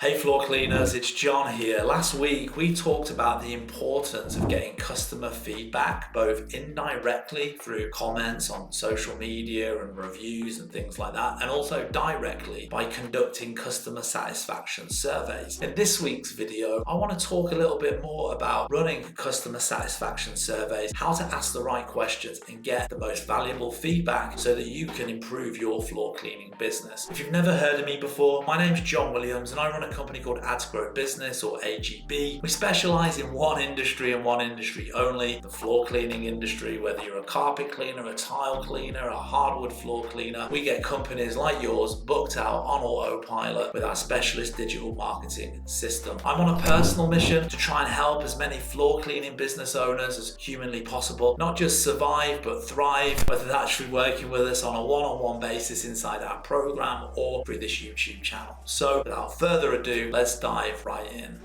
Hey floor cleaners, it's John here. Last week we talked about the importance of getting customer feedback, both indirectly through comments on social media and reviews and things like that, and also directly by conducting customer satisfaction surveys. In this week's video, I want to talk a little bit more about running customer satisfaction surveys, how to ask the right questions and get the most valuable feedback so that you can improve your floor cleaning business. If you've never heard of me before, my name's John Williams and I run a company called Ads Grow Business, or AGB. We specialize in one industry and one industry only, the floor cleaning industry. Whether you're a carpet cleaner, a tile cleaner, a hardwood floor cleaner, we get companies like yours booked out on autopilot with our specialist digital marketing system. I'm on a personal mission to try and help as many floor cleaning business owners as humanly possible, not just survive but thrive, whether that's through working with us on a one-on-one basis inside our program or through this YouTube channel. So without further ado, let's dive right in.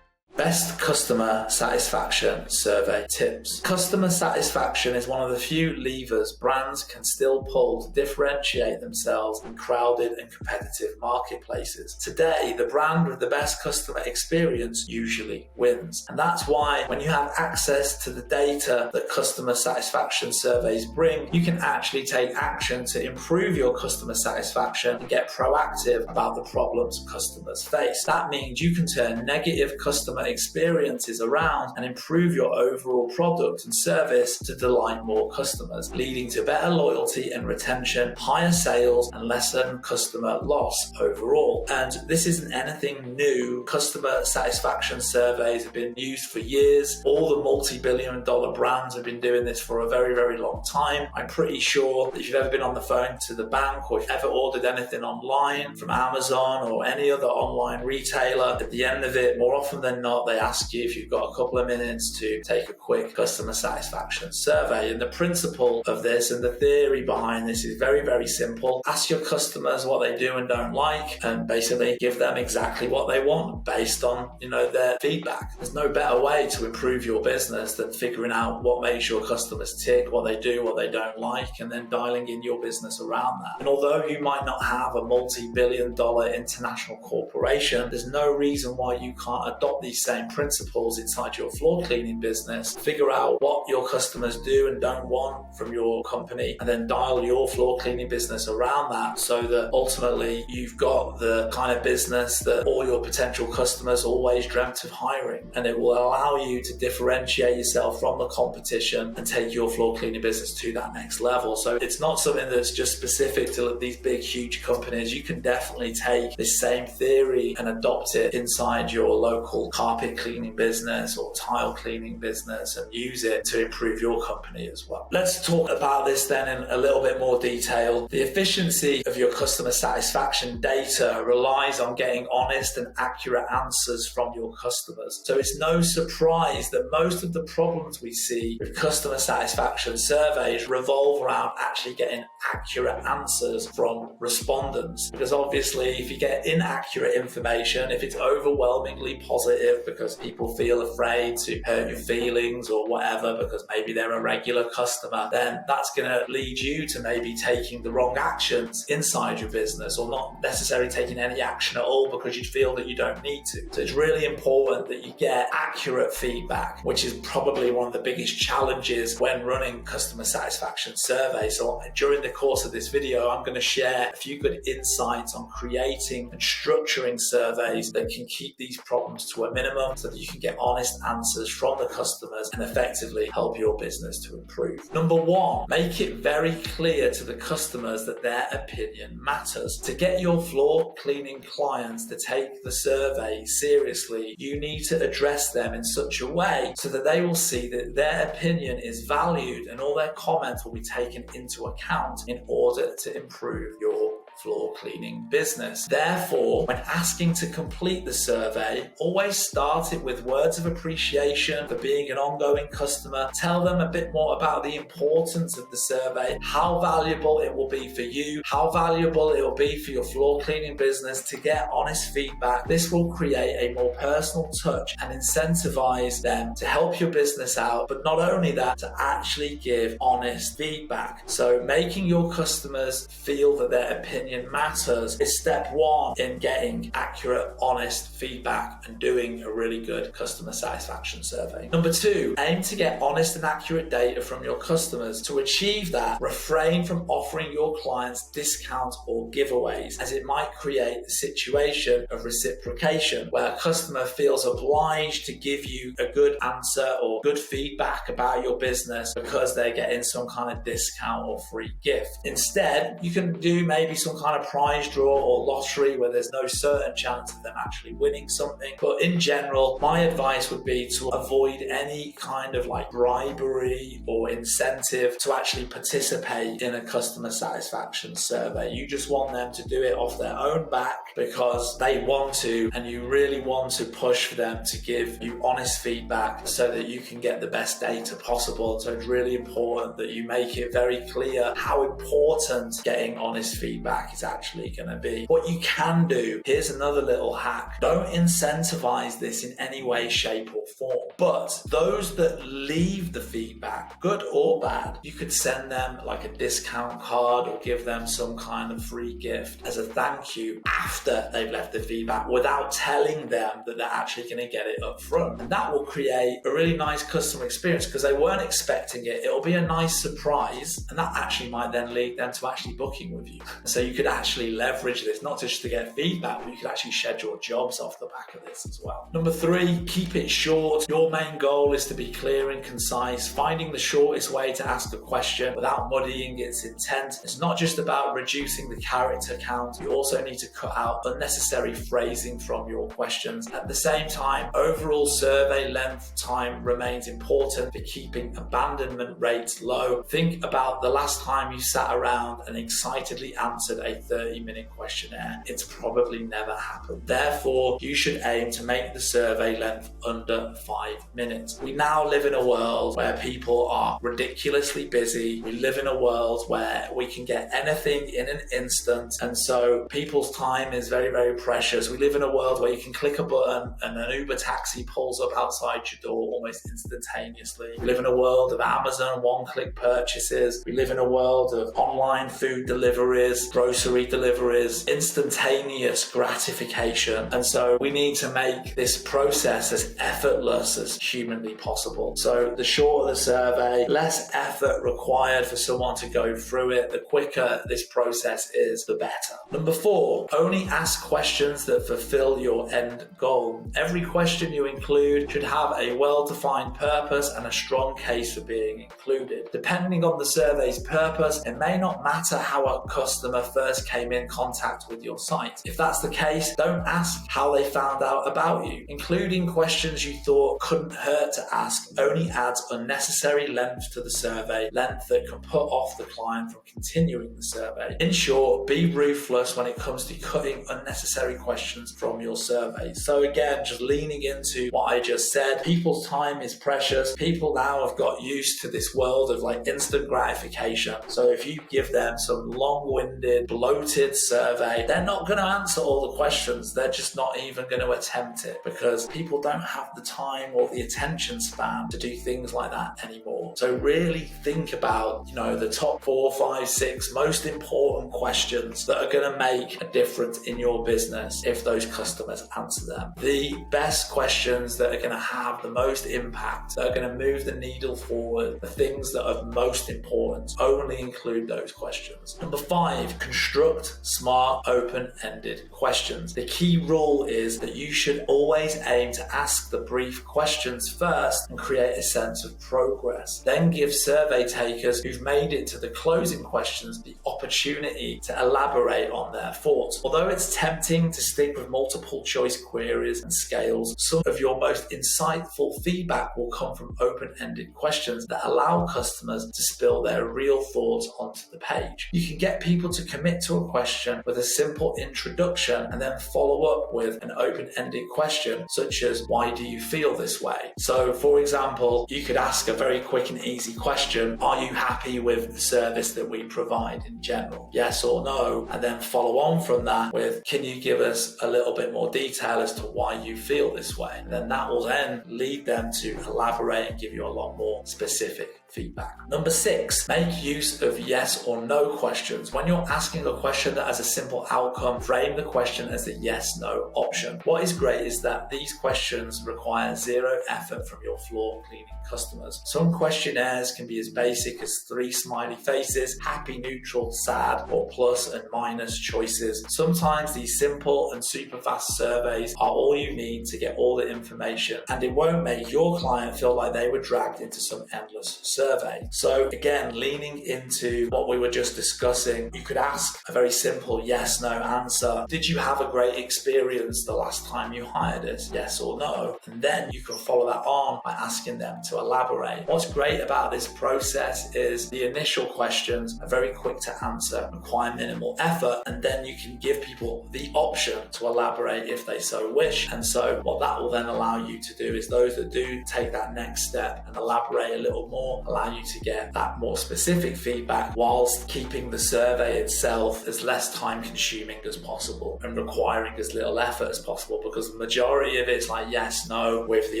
Best customer satisfaction survey tips. Customer satisfaction is one of the few levers brands can still pull to differentiate themselves in crowded and competitive marketplaces. Today, the brand with the best customer experience usually wins. And that's why when you have access to the data that customer satisfaction surveys bring, you can actually take action to improve your customer satisfaction and get proactive about the problems customers face. That means you can turn negative customer experiences around and improve your overall product and service to delight more customers, leading to better loyalty and retention, higher sales, and lesser customer loss overall. And this isn't anything new. Customer satisfaction surveys have been used for years. All the multi-billion-dollar brands have been doing this for a very, very long time. I'm pretty sure that if you've ever been on the phone to the bank or if you've ever ordered anything online from Amazon or any other online retailer, at the end of it, more often than not, they ask you if you've got a couple of minutes to take a quick customer satisfaction survey. And the principle of this and the theory behind this is very, very simple. Ask your customers what they do and don't like and basically give them exactly what they want based on, their feedback. There's no better way to improve your business than figuring out what makes your customers tick, what they do, what they don't like, and then dialing in your business around that. And although you might not have a multi-billion-dollar international corporation, there's no reason why you can't adopt these same principles inside your floor cleaning business. Figure out what your customers do and don't want from your company, and then dial your floor cleaning business around that so that ultimately you've got the kind of business that all your potential customers always dreamt of hiring. And it will allow you to differentiate yourself from the competition and take your floor cleaning business to that next level. So it's not something that's just specific to these big, huge companies. You can definitely take this same theory and adopt it inside your local carpet cleaning business or tile cleaning business and use it to improve your company as well. Let's talk about this then in a little bit more detail. The efficiency of your customer satisfaction data relies on getting honest and accurate answers from your customers. So it's no surprise that most of the problems we see with customer satisfaction surveys revolve around actually getting accurate answers from respondents. Because obviously if you get inaccurate information, if it's overwhelmingly positive because people feel afraid to hurt your feelings or whatever because maybe they're a regular customer, then that's going to lead you to maybe taking the wrong actions inside your business or not necessarily taking any action at all because you feel that you don't need to. So it's really important that you get accurate feedback, which is probably one of the biggest challenges when running customer satisfaction surveys. So during the course of this video, I'm going to share a few good insights on creating and structuring surveys that can keep these problems to a minimum so that you can get honest answers from the customers and effectively help your business to improve. Number one, make it very clear to the customers that their opinion matters. To get your floor cleaning clients to take the survey seriously, you need to address them in such a way so that they will see that their opinion is valued and all their comments will be taken into account in order to improve your floor cleaning business. Therefore, when asking to complete the survey, always start it with words of appreciation for being an ongoing customer. Tell them a bit more about the importance of the survey, how valuable it will be for you, how valuable it will be for your floor cleaning business to get honest feedback. This will create a more personal touch and incentivize them to help your business out, but not only that, to actually give honest feedback. So making your customers feel that their opinion matters is step one in getting accurate, honest feedback and doing a really good customer satisfaction survey. Number two, aim to get honest and accurate data from your customers. To achieve that, refrain from offering your clients discounts or giveaways, as it might create a situation of reciprocation where a customer feels obliged to give you a good answer or good feedback about your business because they're getting some kind of discount or free gift. Instead, you can do maybe some kind of prize draw or lottery where there's no certain chance of them actually winning something. But in general, my advice would be to avoid any kind of like bribery or incentive to actually participate in a customer satisfaction survey. You just want them to do it off their own back because they want to, and you really want to push for them to give you honest feedback so that you can get the best data possible. So it's really important that you make it very clear how important getting honest feedback is actually going to be. What you can do, here's another little hack. Don't incentivize this in any way, shape or form. But those that leave the feedback, good or bad, you could send them like a discount card or give them some kind of free gift as a thank you after they've left the feedback without telling them that they're actually going to get it up front. And that will create a really nice customer experience because they weren't expecting it. It'll be a nice surprise, and that actually might then lead them to actually booking with you. So you could actually leverage this, not just to get feedback, but you could actually schedule jobs off the back of this as well. Number three, keep it short. Your main goal is to be clear and concise, finding the shortest way to ask a question without muddying its intent. It's not just about reducing the character count, you also need to cut out unnecessary phrasing from your questions. At the same time, overall survey length time remains important for keeping abandonment rates low. Think about the last time you sat around and excitedly answered a 30-minute questionnaire. It's probably never happened. Therefore, you should aim to make the survey length under 5 minutes. We now live in a world where people are ridiculously busy. We live in a world where we can get anything in an instant, and so people's time is very, very precious. We live in a world where you can click a button and an Uber taxi pulls up outside your door almost instantaneously. We live in a world of Amazon one-click purchases. We live in a world of online food deliveries, grocery deliveries, instantaneous gratification. And so we need to make this process as effortless as humanly possible. So the shorter the survey, less effort required for someone to go through it. The quicker this process is, the better. Number four, only ask questions that fulfill your end goal. Every question you include should have a well-defined purpose and a strong case for being included. Depending on the survey's purpose, it may not matter how a customer first came in contact with your site. If that's the case, don't ask how they found out about you. Including questions you thought couldn't hurt to ask only adds unnecessary length to the survey, length that can put off the client from continuing the survey. In short, be ruthless when it comes to cutting unnecessary questions from your survey. So again, just leaning into what I just said, people's time is precious. People now have got used to this world of like instant gratification. So if you give them some long-winded, bloated survey, they're not going to answer all the questions. They're just not even going to attempt it because people don't have the time or the attention span to do things like that anymore. So really think about, the top 4, 5, 6 most important questions that are going to make a difference in your business if those customers answer them. The best questions that are going to have the most impact, that are going to move the needle forward, the things that are most important, only include those questions. Number 5, construct smart, open-ended questions. The key rule is that you should always aim to ask the brief questions first and create a sense of progress. Then give survey takers who've made it to the closing questions the opportunity to elaborate on their thoughts. Although it's tempting to stick with multiple choice queries and scales, some of your most insightful feedback will come from open-ended questions that allow customers to spill their real thoughts onto the page. You can get people to commit commit to a question with a simple introduction and then follow up with an open-ended question such as, why do you feel this way? So for example, you could ask a very quick and easy question, are you happy with the service that we provide in general? Yes or no? And then follow on from that with, can you give us a little bit more detail as to why you feel this way? And then that will then lead them to elaborate and give you a lot more specific feedback. Number 6, make use of yes or no questions. When you're asking a question that has a simple outcome, frame the question as a yes/no option. What is great is that these questions require zero effort from your floor cleaning customers. Some questionnaires can be as basic as 3 smiley faces, happy, neutral, sad, or plus and minus choices. Sometimes these simple and super fast surveys are all you need to get all the information, and it won't make your client feel like they were dragged into some endless survey. So again, leaning into what we were just discussing, you could ask a very simple yes/no answer. Did you have a great experience the last time you hired us? Yes or no? And then you can follow that on by asking them to elaborate. What's great about this process is the initial questions are very quick to answer, require minimal effort, and then you can give people the option to elaborate if they so wish. And so what that will then allow you to do is those that do take that next step and elaborate a little more, allow you to get that more specific feedback whilst keeping the survey itself as less time consuming as possible and requiring as little effort as possible, because the majority of it's like yes, no, with the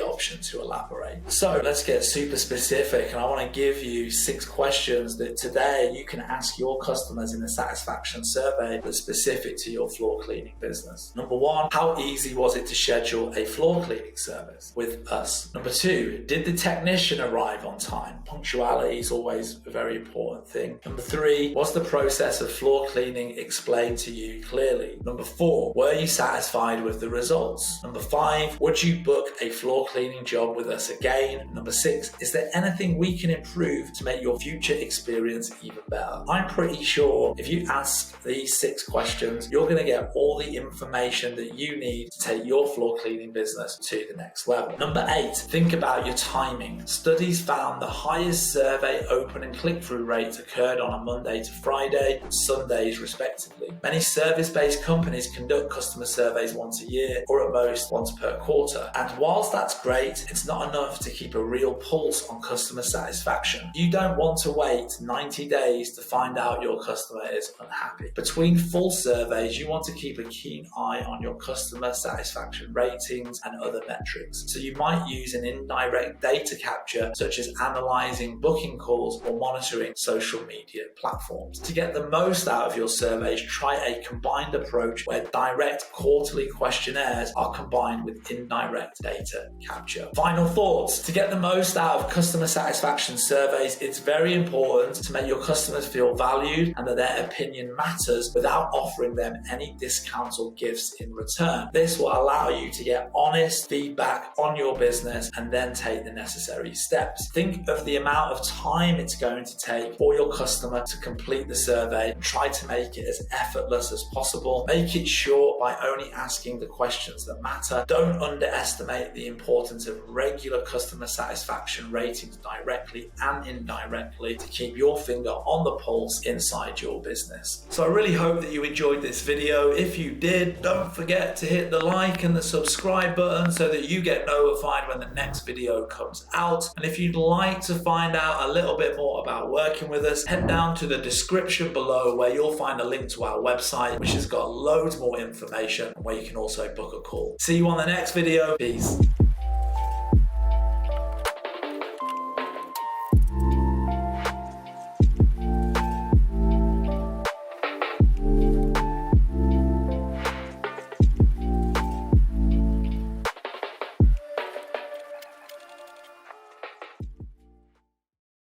option to elaborate. So let's get super specific, and I want to give you 6 questions that today you can ask your customers in the satisfaction survey that's specific to your floor cleaning business. Number 1, how easy was it to schedule a floor cleaning service with us? Number 2, did the technician arrive on time? Punctuality is always a very important thing. Number 3, was the process of floor cleaning explained to you clearly? Number 4, were you satisfied with the results? Number 5, would you book a floor cleaning job with us again? Number 6, is there anything we can improve to make your future experience even better? I'm pretty sure if you ask these 6 questions, you're going to get all the information that you need to take your floor cleaning business to the next level. Number 8, think about your timing. Studies found the highest survey open and click-through rates occurred on a Monday to Friday and Sundays respectively. Many service-based companies conduct customer surveys once a year or at most once per quarter. And whilst that's great, it's not enough to keep a real pulse on customer satisfaction. You don't want to wait 90 days to find out your customer is unhappy. Between full surveys, you want to keep a keen eye on your customer satisfaction ratings and other metrics. So you might use an indirect data capture such as analyzing booking calls or monitoring social media platforms. To get the most out of your surveys, try a combined approach where direct quarterly questionnaires are combined with indirect data capture. Final thoughts. To get the most out of customer satisfaction surveys, it's very important to make your customers feel valued and that their opinion matters without offering them any discounts or gifts in return. This will allow you to get honest feedback on your business and then take the necessary steps. Think of the amount of time it's going to take for your customer to complete the survey and try to make it as effortless as possible. Make it short by only asking the questions that matter. Don't underestimate the importance of regular customer satisfaction ratings directly and indirectly to keep your finger on the pulse inside your business. So I really hope that you enjoyed this video. If you did, don't forget to hit the like and the subscribe button so that you get notified when the next video comes out. And if you'd like to find out a little bit more about working with us, head down to the description below where you'll find a link to our website, which has got loads more information and where you can also book a call. See you on the next video. Peace.